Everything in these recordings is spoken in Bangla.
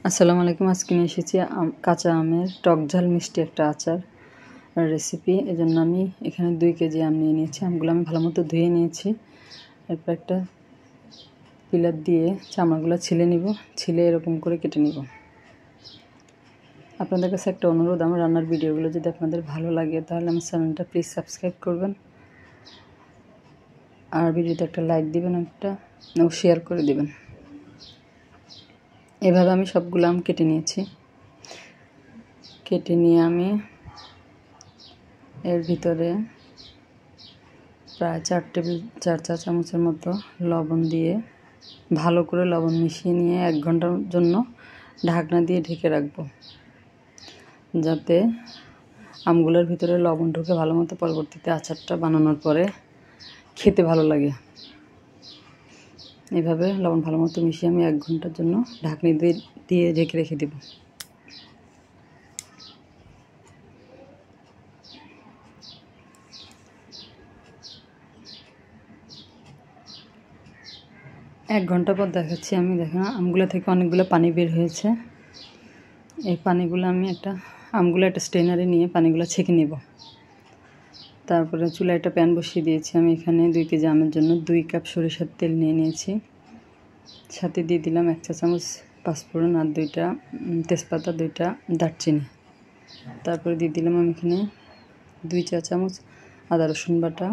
আসসালামু আলাইকুম। আজকে নিয়ে এসেছি কাঁচা আমের টক ঝাল মিষ্টি একটা আচার রেসিপি। এজন্য আমি এখানে 2 কেজি আম নিয়ে নিয়েছি। আমগুলো আমি ভালো মতো ধুয়ে নিয়েছি। এরপর একটা পিলার দিয়ে চামড়াগুলো ছিলে নিব, ছিলে এরকম করে কেটে নিব। আপনাদের কাছে একটা অনুরোধ, আমার রান্নার ভিডিওগুলো যদি আপনাদের ভালো লাগে তাহলে আমার চ্যানেলটা প্লিজ সাবস্ক্রাইব করবেন, আর ভিডিওতে একটা লাইক দিবেন, একটা শেয়ার করে দিবেন। এভাবে আমি সবগুলো আম কেটে নিয়েছি। কেটে নিয়ে আমি এর ভিতরে প্রায় 4 চা চামচের মতো লবণ দিয়ে ভালো করে লবণ মিশিয়ে নিয়ে 1 ঘন্টার জন্য ঢাকনা দিয়ে ঢেকে রাখবো, যাতে আমগুলোর ভিতরে লবণ ঢুকে ভালো মতো পরবর্তীতে আচারটা বানানোর পরে খেতে ভালো লাগে। এভাবে লবণ ভালো মতো মিশিয়ে আমি 1 ঘন্টার জন্য ঢাকনি দিয়ে ঢেকে রেখে দেব। এক ঘন্টা পর দেখাচ্ছি আমি। দেখেন আমগুলো থেকে অনেকগুলো পানি বের হয়েছে। এই পানিগুলো আমি আমগুলো একটা স্ট্রেনারে নিয়ে পানিগুলো ছেঁকে নেব। তারপরে চুলায় একটা প্যান বসিয়ে দিয়েছি। আমি এখানে 2 কেজি আমের জন্য 2 কাপ সরিষার তেল নিয়ে নিয়েছি। সাথে দিয়ে দিলাম 1 চা চামচ পাঁচফোড়ন আর 2টা তেজপাতা, 2টা দারচিনি। তারপরে দিয়ে দিলাম আমি এখানে 2 চা চামচ আদা রসুন বাটা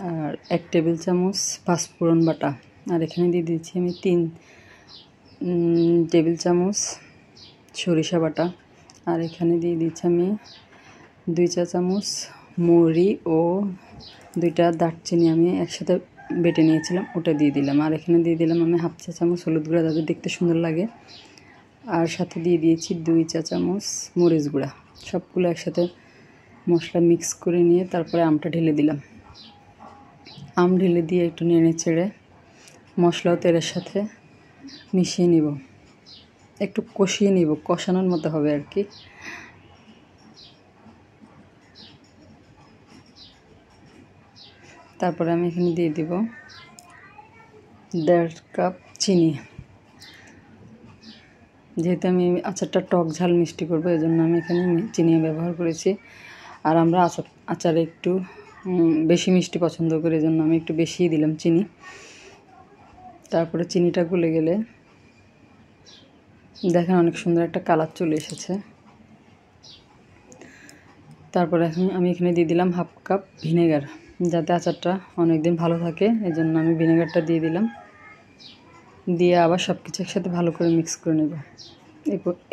আর 1 টেবিল চামচ পাঁচফোড়ন বাটা। আর এখানে দিয়ে দিচ্ছি আমি 3 টেবিল চামচ সরিষা বাটা। আর এখানে দিয়ে দিচ্ছি আমি 2 চা চামচ মৌরি ও 2টা দারচিনি আমি একসাথে বেটে নিয়েছিলাম, ওটা দিয়ে দিলাম। আর এখানে দিয়ে দিলাম আমি 1/2 চা চামচ হলুদ গুঁড়া, যাতে দেখতে সুন্দর লাগে। আর সাথে দিয়ে দিয়েছি 2 চা চামচ মরিচ গুঁড়া। সবগুলো একসাথে মশলা মিক্স করে নিয়ে তারপরে আমটা ঢেলে দিলাম। আম ঢেলে দিয়ে একটু নেড়ে চেড়ে মশলা ও তেলের সাথে মিশিয়ে নিব, একটু কষিয়ে নিব, কষানোর মতো হবে আর কি। তারপরে আমি এখানে দিয়ে দিব 1.5 কাপ চিনি। যেহেতু আমি আচারটা টক ঝাল মিষ্টি করবো, এজন্য আমি এখানে চিনি ব্যবহার করেছি। আর আমরা আচারে একটু বেশি মিষ্টি পছন্দ করি, এজন্য আমি একটু বেশিই দিলাম চিনি। তারপরে চিনিটা গলে গেলে দেখেন অনেক সুন্দর একটা কালার চলে এসেছে। তারপরে আমি এখানে দিয়ে দিলাম 1/2 কাপ ভিনেগার, যাতে আচারটা অনেক দিন ভালো থাকে, এজন্য আমি ভিনেগারটা দিয়ে দিলাম। দিয়ে আবার সব কিছু একসাথে ভালো করে মিক্স করে নেব।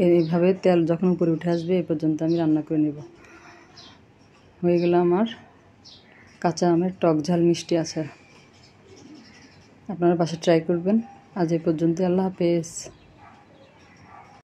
এইভাবে তেল যখন উপরে উঠে আসবে এই পর্যন্ত আমি রান্না করে নেব। হয়ে গেল আমার কাঁচা আমের টক ঝাল মিষ্টি আচার। আপনারা বাসায় ট্রাই করবেন। আজ এই পর্যন্ত। আল্লাহ হাফেজ।